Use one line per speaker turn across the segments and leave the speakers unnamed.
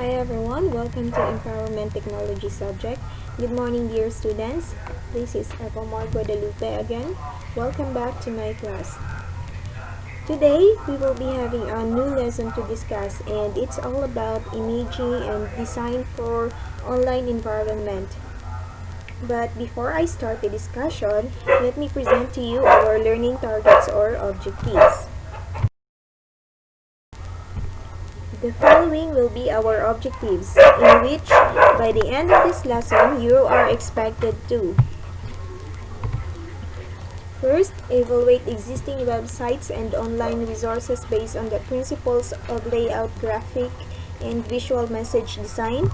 Hi everyone, welcome to Empowerment Technology subject. Good morning dear students. This is Epomar Guadalupe again. Welcome back to my class. Today we will be having a new lesson to discuss and it's all about imaging and design for online environment. But before I start the discussion, let me present to you our learning targets or objectives. The following will be our objectives, in which, by the end of this lesson, you are expected to first, evaluate existing websites and online resources based on the principles of layout, graphic, and visual message design.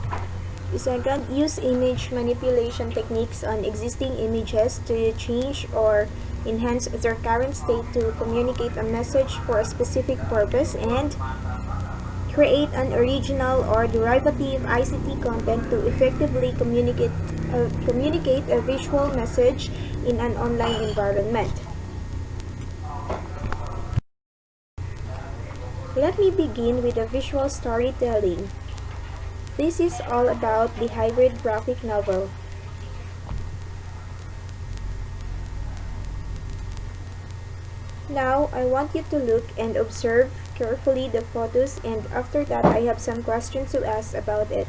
Second, use image manipulation techniques on existing images to change or enhance their current state to communicate a message for a specific purpose. And create an original or derivative ICT content to effectively communicate a visual message in an online environment. Let me begin with the visual storytelling. This is all about the hybrid graphic novel. Now, I want you to look and observe carefully the photos, and after that I have some questions to ask about it.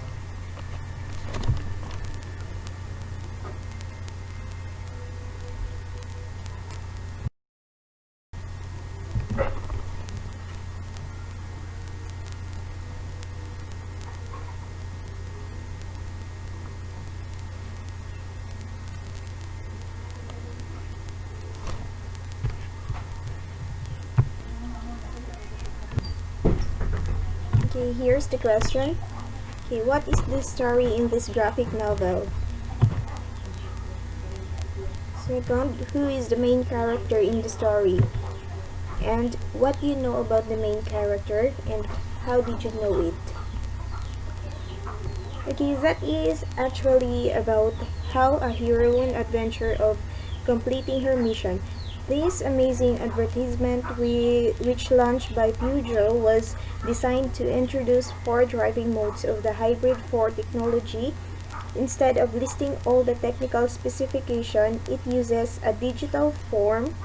Okay, here's the question. Okay, what is the story in this graphic novel? Second, who is the main character in the story? And what do you know about the main character and how did you know it? Okay, that is actually about how a heroine adventure of completing her mission. This amazing advertisement, which launched by Peugeot, was designed to introduce 4 driving modes of the Hybrid 4 technology. Instead of listing all the technical specification, it uses a digital form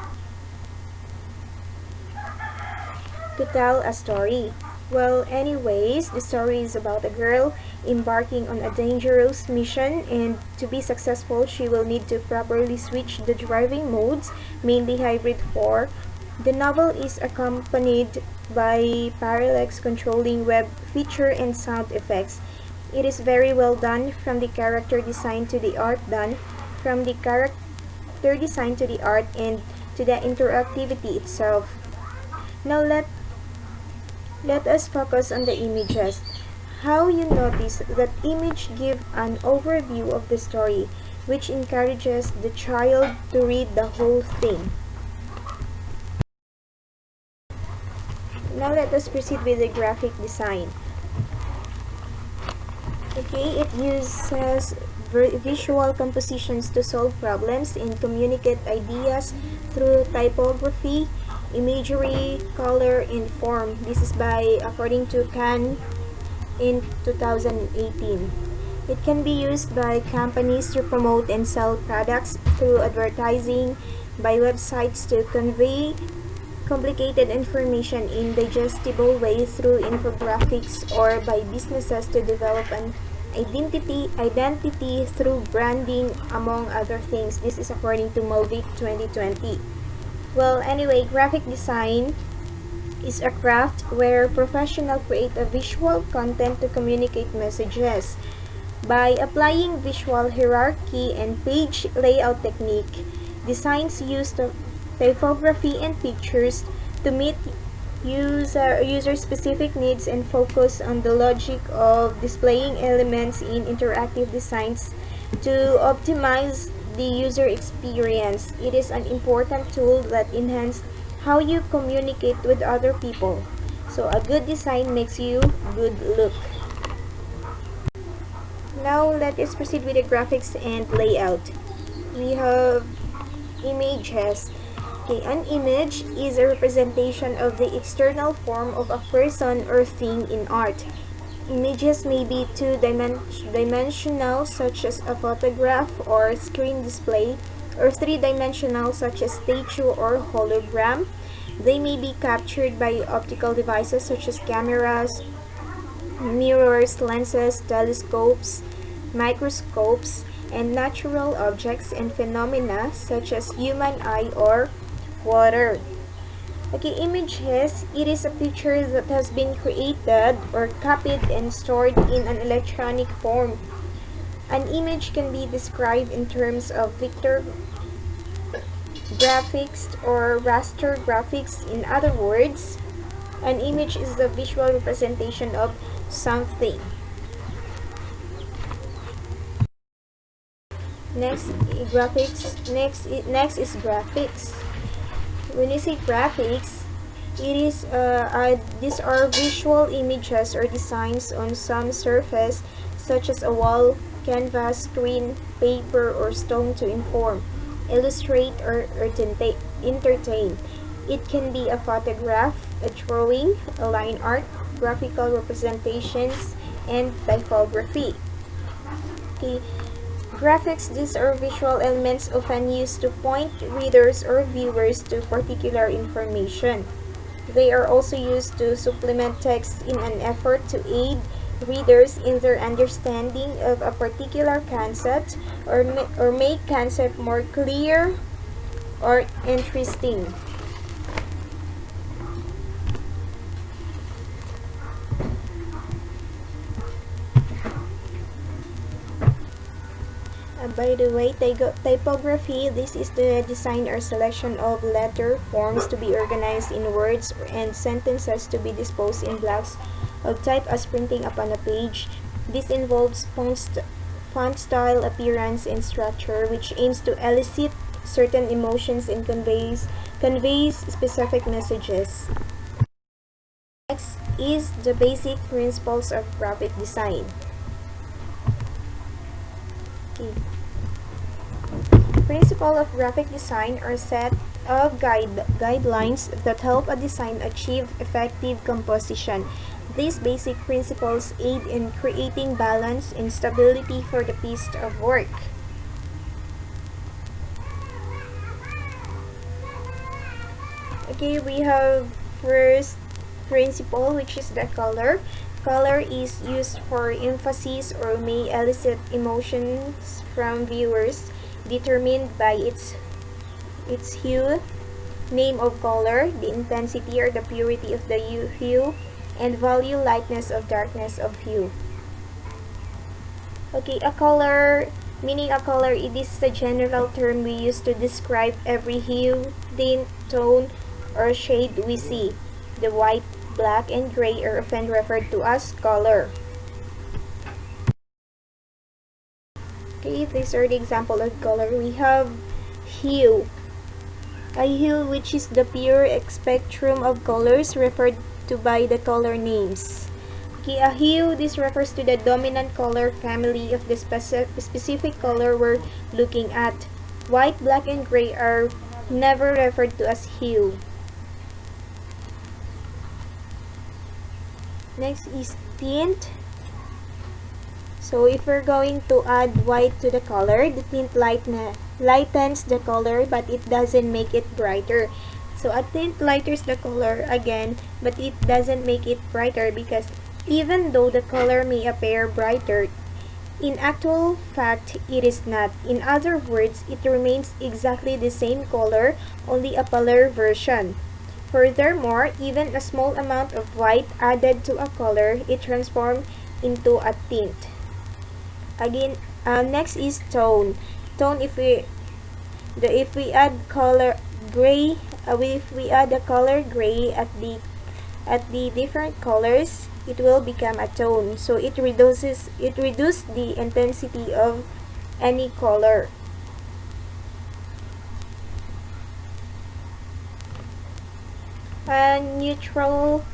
to tell a story. Well, anyways, the story is about a girl embarking on a dangerous mission, and to be successful, she will need to properly switch the driving modes, mainly Hybrid 4. The novel is accompanied by parallax controlling web feature and sound effects. It is very well done, from the character design to the art done, from the character design to the art and to the interactivity itself. Now let us focus on the images. How you notice that image give an overview of the story, which encourages the child to read the whole thing. Now let us proceed with the graphic design. Okay, it uses visual compositions to solve problems and communicate ideas through typography, imagery, color, and form. This is by according to Khan in 2018. It can be used by companies to promote and sell products through advertising, by websites to convey complicated information in digestible way through infographics, or by businesses to develop an identity through branding, among other things. This is according to Movic 2020. Well, anyway, graphic design is a craft where professionals create a visual content to communicate messages. By applying visual hierarchy and page layout technique, designs use typography and pictures to meet user-specific needs and focus on the logic of displaying elements in interactive designs to optimize the user experience. It is an important tool that enhances how you communicate with other people. So a good design makes you good look. Now let us proceed with the graphics and layout. We have images. Okay, an image is a representation of the external form of a person or thing in art. Images may be two-dimensional, such as a photograph or screen display, or three-dimensional, such as statue or hologram. They may be captured by optical devices such as cameras, mirrors, lenses, telescopes, microscopes, and natural objects and phenomena such as human eye or water. Okay, images, it is a picture that has been created or copied and stored in an electronic form. An image can be described in terms of vector graphics or raster graphics. In other words, an image is the visual representation of something. Next is graphics. When you say graphics, these are visual images or designs on some surface such as a wall, canvas, screen, paper, or stone to inform, illustrate, or entertain. It can be a photograph, a drawing, a line art, graphical representations, and typography. Okay. Graphics, these are visual elements often used to point readers or viewers to particular information. They are also used to supplement text in an effort to aid readers in their understanding of a particular concept or make concept more clear or interesting. By the way, typography, this is the design or selection of letter forms to be organized in words and sentences to be disposed in blocks of type as printing upon a page. This involves font style, appearance, and structure, which aims to elicit certain emotions and conveys specific messages. Next is the basic principles of graphic design. Okay. Principles of graphic design are a set of guidelines that help a design achieve effective composition. These basic principles aid in creating balance and stability for the piece of work. Okay, we have first principle, which is the color. Color is used for emphasis or may elicit emotions from viewers, determined by its hue, name of color, the intensity or the purity of the hue, and value, lightness of darkness of hue. Okay, a color, meaning a color, it is a general term we use to describe every hue, tint, tone, or shade we see. The white, black, and gray are often referred to as color. Okay, these are the example of color. We have hue. A hue, which is the pure spectrum of colors referred to by the color names. Okay, a hue, this refers to the dominant color family of the specific color we're looking at. White, black, and gray are never referred to as hue. Next is tint. So if we're going to add white to the color, the tint lightens the color, but it doesn't make it brighter. So a tint lightens the color again, but it doesn't make it brighter, because even though the color may appear brighter, in actual fact it is not. In other words, it remains exactly the same color, only a paler version. Furthermore, even a small amount of white added to a color, it transforms into a tint. Again, next is tone. Tone, if we add color gray, if we add the color gray at the different colors, it will become a tone. So it reduces the intensity of any color. A neutral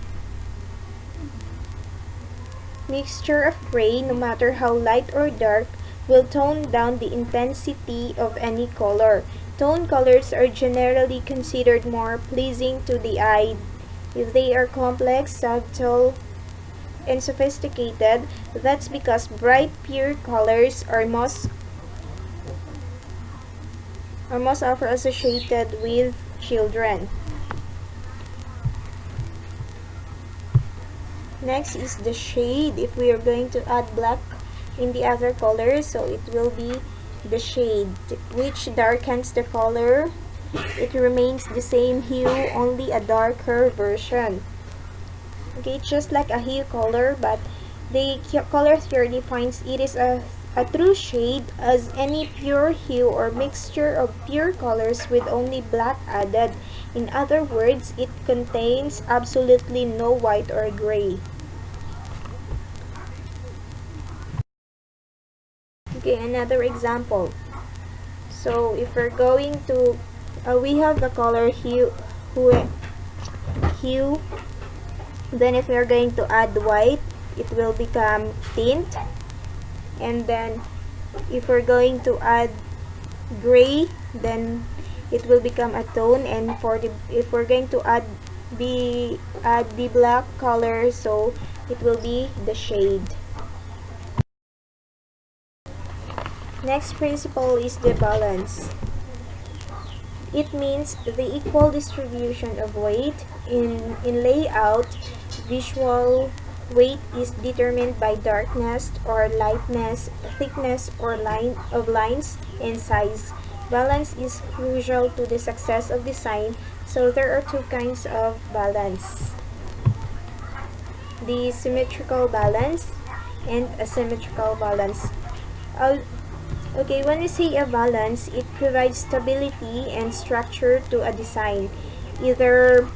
mixture of gray, no matter how light or dark, will tone down the intensity of any color. Tone colors are generally considered more pleasing to the eye if they are complex, subtle, and sophisticated. That's because bright, pure colors are most often associated with children. Next is the shade. If we are going to add black in the other color, so it will be the shade, which darkens the color. It remains the same hue, only a darker version. Okay, just like a hue color, but the color theory defines it is a true shade as any pure hue or mixture of pure colors with only black added. In other words, it contains absolutely no white or gray. Okay, another example. So if we're going to, we have the color hue, then if we're going to add white, it will become tint. And then if we're going to add gray, then it will become a tone. And if we're going to add the black color, so it will be the shade. Next principle is the balance. It means the equal distribution of weight. In layout, visual weight is determined by darkness or lightness, thickness or line of lines, and size. Balance is crucial to the success of design, so there are two kinds of balance: the symmetrical balance and asymmetrical balance. Okay, when we say a balance, it provides stability and structure to a design, either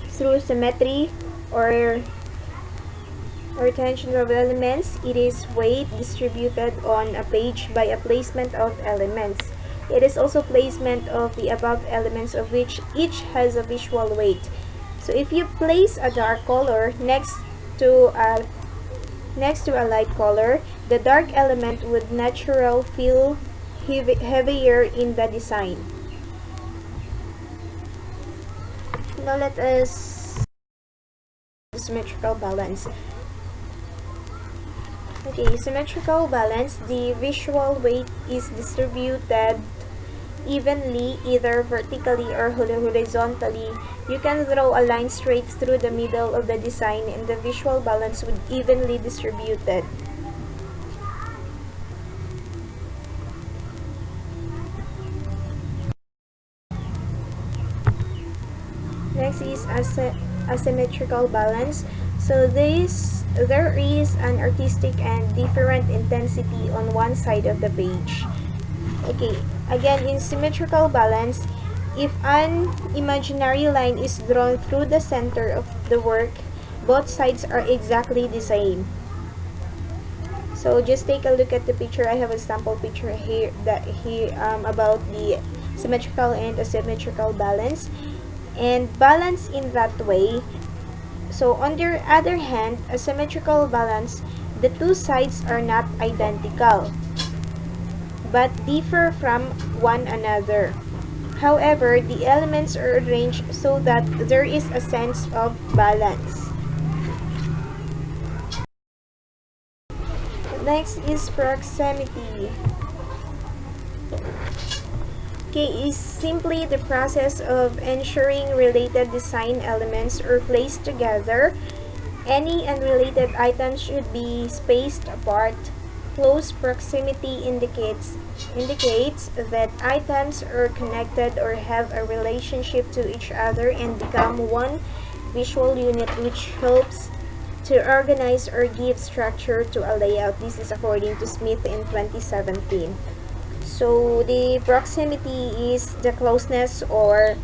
through symmetry or tension of elements. It is weight distributed on a page by a placement of elements. It is also placement of the above elements, of which each has a visual weight. So if you place a dark color next to a light color, the dark element would naturally feel heavier in the design. Now let us symmetrical balance. Okay, symmetrical balance, the visual weight is distributed evenly, either vertically or horizontally. You can draw a line straight through the middle of the design and the visual balance would evenly distributed. Next is asymmetrical balance. So there is an artistic and different intensity on one side of the page. Okay, again, in symmetrical balance, if an imaginary line is drawn through the center of the work, both sides are exactly the same. So just take a look at the picture. I have a sample picture here about the symmetrical and asymmetrical balance. And balance in that way. So on the other hand, a symmetrical balance, the two sides are not identical, but differ from one another. However, the elements are arranged so that there is a sense of balance. Next is proximity. Okay, is simply the process of ensuring related design elements are placed together. Any unrelated items should be spaced apart. Close proximity indicates that items are connected or have a relationship to each other and become one visual unit, which helps to organize or give structure to a layout. This is according to Smith in 2017. So the proximity is the closeness or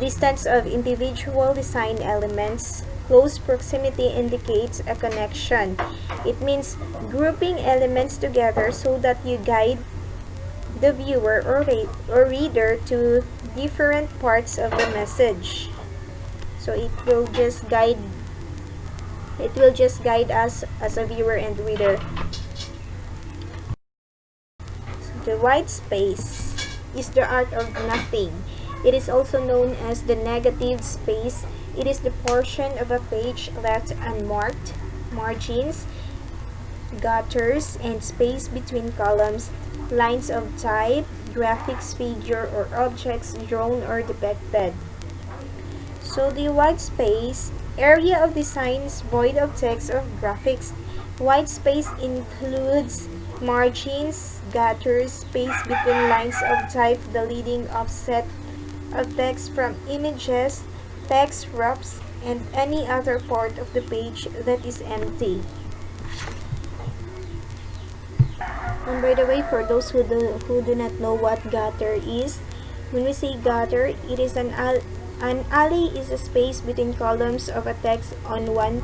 distance of individual design elements. Close proximity indicates a connection. It means grouping elements together so that you guide the viewer or reader to different parts of the message. So it will just guide us as a viewer and reader. The white space is the art of nothing. It is also known as the negative space. It is the portion of a page left unmarked. margins, gutters, and space between columns, lines of type, graphics, figure, or objects drawn or depicted. So the white space, area of designs void of text or graphics. White space includes margins, gutters, space between lines of type, the leading offset of text from images, text wraps, and any other part of the page that is empty. And by the way, for those who do not know what gutter is, when we say gutter, it is an alley is a space between columns of a text on one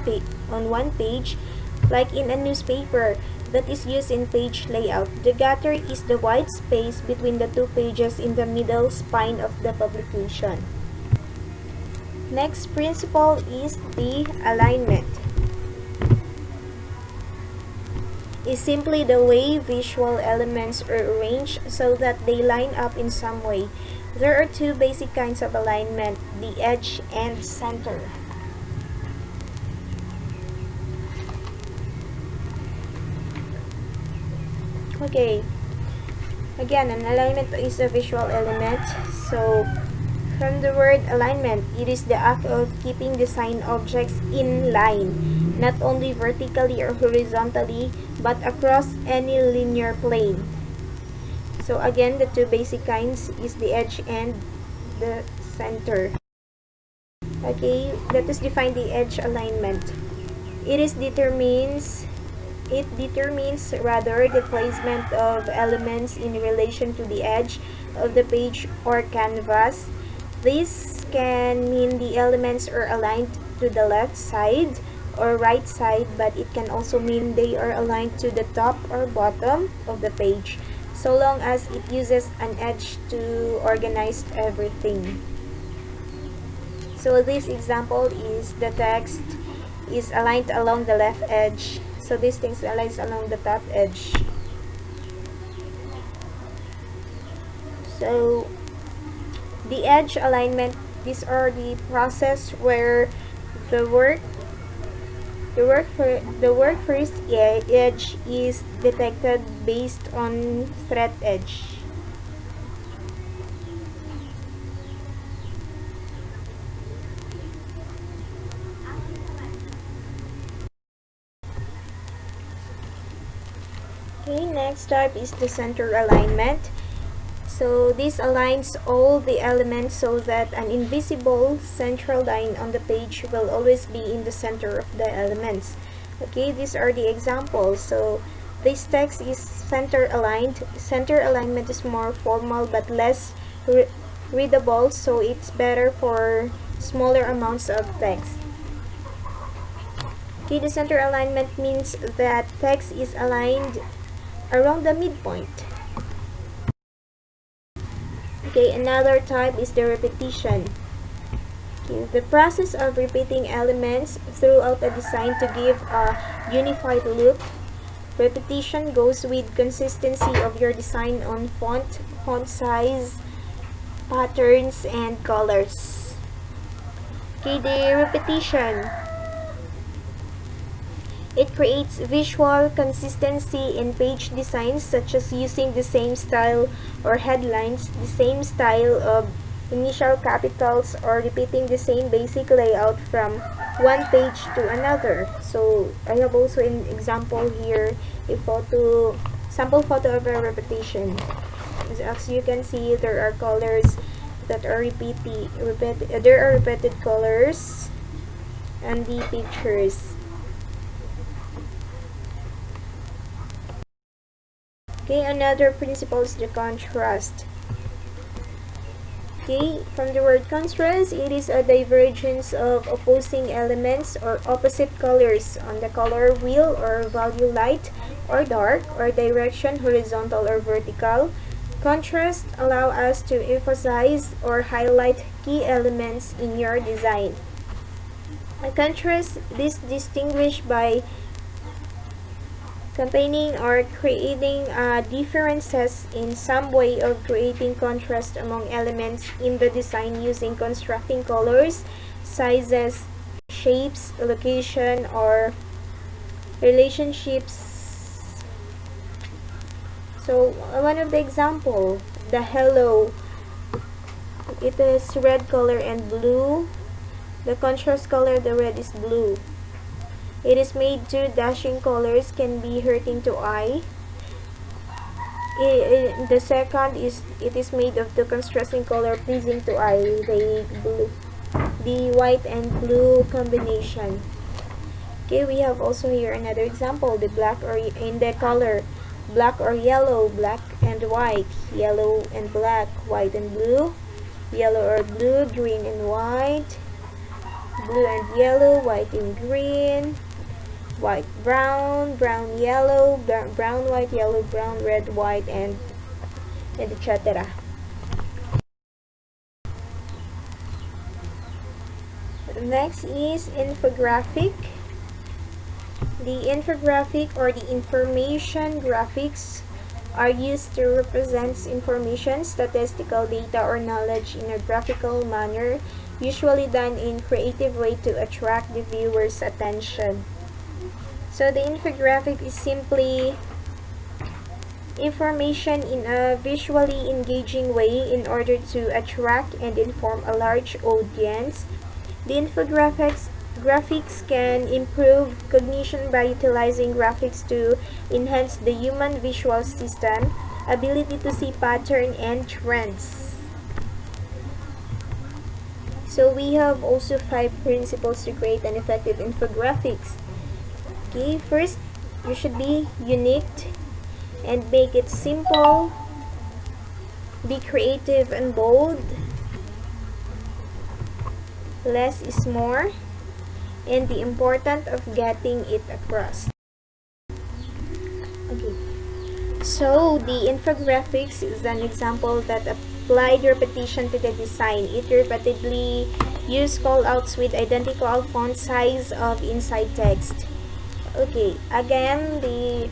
page, like in a newspaper, that is used in page layout. The gutter is the white space between the two pages in the middle spine of the publication. Next principle is the alignment. Is simply the way visual elements are arranged so that they line up in some way. There are two basic kinds of alignment, the edge and center. Okay, again, an alignment is a visual element. So, from the word alignment, it is the act of keeping design objects in line, not only vertically or horizontally, but across any linear plane. So again, the two basic kinds is the edge and the center. Okay, let us define the edge alignment. It determines rather the placement of elements in relation to the edge of the page or canvas. This can mean the elements are aligned to the left side or right side, but it can also mean they are aligned to the top or bottom of the page, so long as it uses an edge to organize everything. So this example is the text is aligned along the left edge. So this thing aligns along the top edge. So the edge alignment, these are the process where the work first edge is detected based on thread edge. Okay, next type is the center alignment. So this aligns all the elements so that an invisible central line on the page will always be in the center of the elements. Okay, these are the examples. So this text is center aligned. Center alignment is more formal but less readable, so it's better for smaller amounts of text. Okay, the center alignment means that text is aligned around the midpoint. Okay, another type is the repetition. Okay, the process of repeating elements throughout a design to give a unified look. Repetition goes with consistency of your design on font size, patterns, and colors. Okay, the repetition. It creates visual consistency in page designs, such as using the same style or headlines, the same style of initial capitals, or repeating the same basic layout from one page to another. So I have also an example here, sample photo of a repetition. As you can see, there are colors that are there are repeated colors and the pictures. Okay, another principle is the contrast. Okay, from the word contrast, it is a divergence of opposing elements or opposite colors on the color wheel or value light or dark or direction horizontal or vertical. Contrast allow us to emphasize or highlight key elements in your design. A contrast is distinguished by campaigning or creating differences in some way of creating contrast among elements in the design using constructing colors, sizes, shapes, location, or relationships. So one of the example, the hello, it is red color and blue. The contrast color, the red is blue. It is made to dashing colors can be hurting to eye. The second is it is made of the contrasting color pleasing to eye, the white and blue combination. Okay, we have also here another example, the black or in the color black or yellow, black and white, yellow and black, white and blue, yellow or blue, green and white, blue and yellow, white and green, white brown, brown yellow, brown white, yellow brown, red white, and etc. Next is infographic. The infographic or the information graphics are used to represent information, statistical data, or knowledge in a graphical manner, usually done in creative way to attract the viewer's attention. So the infographic is simply information in a visually engaging way in order to attract and inform a large audience. The graphics can improve cognition by utilizing graphics to enhance the human visual system ability to see pattern and trends. So we have also 5 principles to create an effective infographics. Okay, first, you should be unique and make it simple. Be creative and bold. Less is more. And the importance of getting it across. Okay, so the infographics is an example that applied repetition to the design. It repeatedly used callouts with identical font size of inside text. Okay, again, the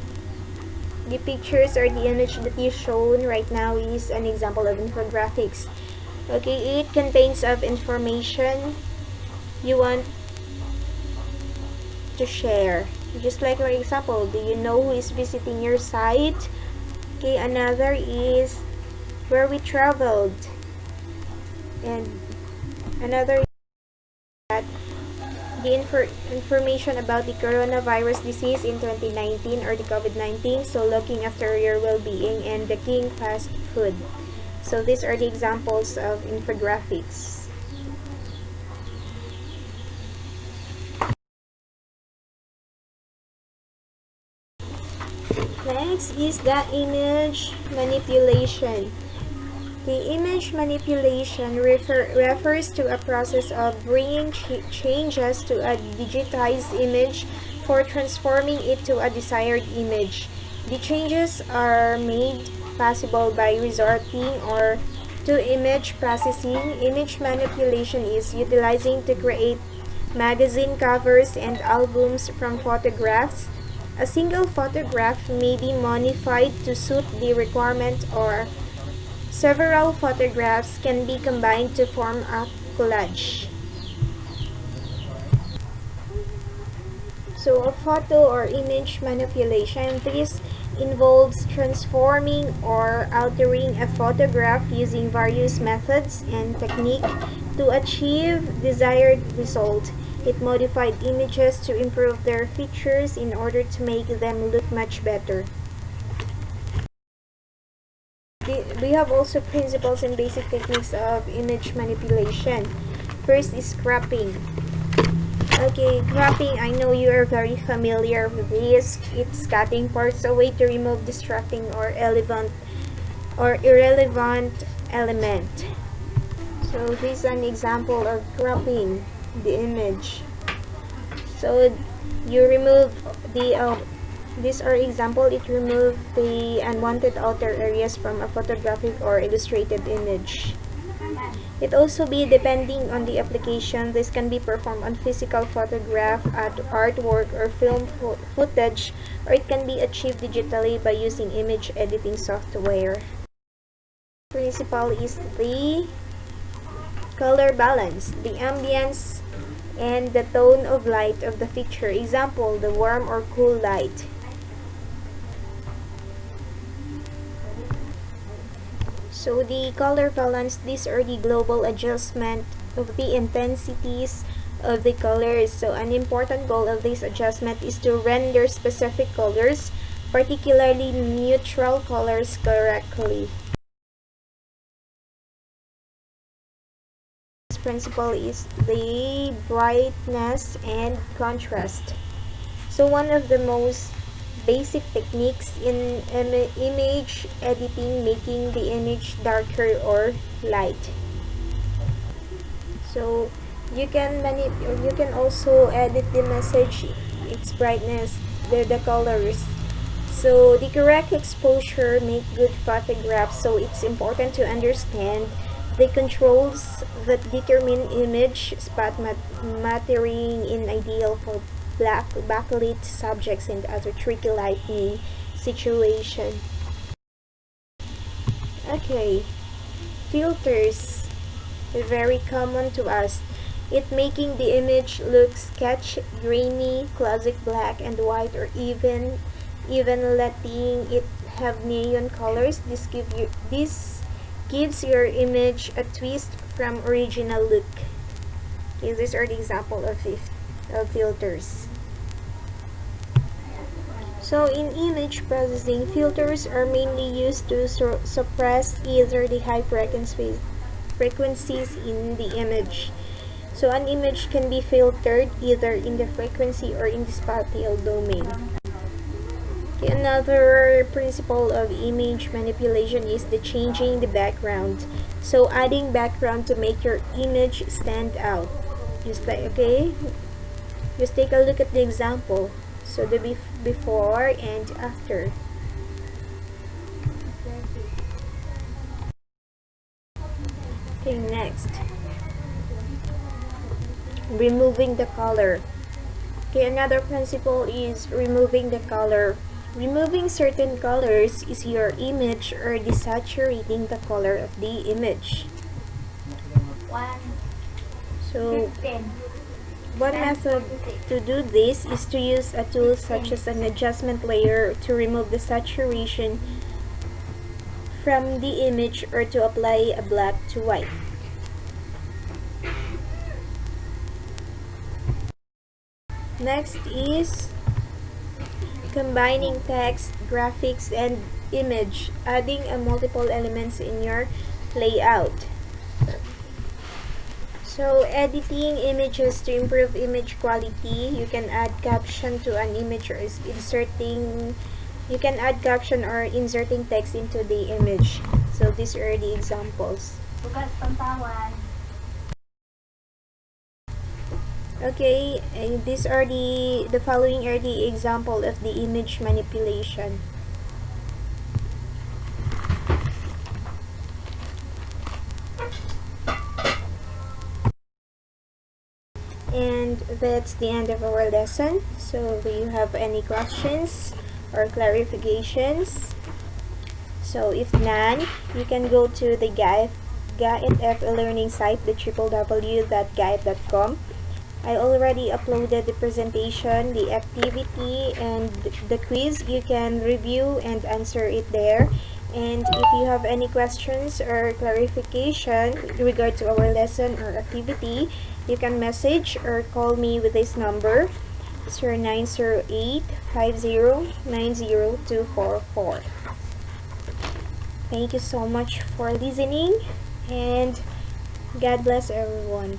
pictures or the image that is shown right now is an example of infographics. Okay, it contains of information you want to share. Just like for example, do you know who is visiting your site? Okay, another is where we traveled, and another is that the information about the coronavirus disease in 2019 or the COVID-19, so looking after your well-being, and the king fast food. So these are the examples of infographics. Next is the image manipulation. The image manipulation refers to a process of bringing changes to a digitized image for transforming it to a desired image. The changes are made possible by resorting or to image processing. Image manipulation is utilizing to create magazine covers and albums from photographs. A single photograph may be modified to suit the requirement, or several photographs can be combined to form a collage. So a photo or image manipulation, this involves transforming or altering a photograph using various methods and techniques to achieve desired result. It modified images to improve their features in order to make them look much better. We have also principles and basic techniques of image manipulation. First is cropping. Okay, cropping, I know you are very familiar with this. It's cutting parts away to remove distracting or irrelevant element. So this is an example of cropping the image. So you remove the these are example, it removes the unwanted outer areas from a photographic or illustrated image. It also be depending on the application. This can be performed on physical photograph, artwork, or film footage, or it can be achieved digitally by using image editing software. Principle is the color balance. The ambience and the tone of light of the picture. Example, the warm or cool light. So the color balance, these are the global adjustment of the intensities of the colors. So an important goal of this adjustment is to render specific colors, particularly neutral colors, correctly. This principle is the brightness and contrast. So one of the most basic techniques in image editing, making the image darker or light. So you can also edit the message, its brightness, the colors. So the correct exposure make good photographs. So it's important to understand the controls that determine image spot mattering in ideal for black backlit subjects and other tricky lighting situation. Okay, filters are very common to us. It making the image look sketch, grainy, classic black and white, or even letting it have neon colors. This gives your image a twist from original look. Okay, these are the example of filters. So in image processing, filters are mainly used to suppress either the high frequencies in the image. So an image can be filtered either in the frequency or in the spatial domain. Okay, another principle of image manipulation is the changing the background. So adding background to make your image stand out. Just take a look at the example. So the before and after. Okay, next. Removing the color. Okay, another principle is removing the color. Removing certain colors is your image or desaturating the color of the image. So one method to do this is to use a tool such as an adjustment layer to remove the saturation from the image or to apply a black to white. Next is combining text, graphics, and image, adding multiple elements in your layout. So editing images to improve image quality, you can add caption to an image or inserting text into the image. So these are the examples. Okay, these are the following are the example of the image manipulation. And that's the end of our lesson. So do you have any questions or clarifications? So if none, you can go to the GAITF learning site, the www.gaitf.com. I already uploaded the presentation, the activity, and the quiz. You can review and answer it there. And if you have any questions or clarification with regard to our lesson or activity, you can message or call me with this number, 0908-5090-244. Thank you so much for listening, and God bless everyone.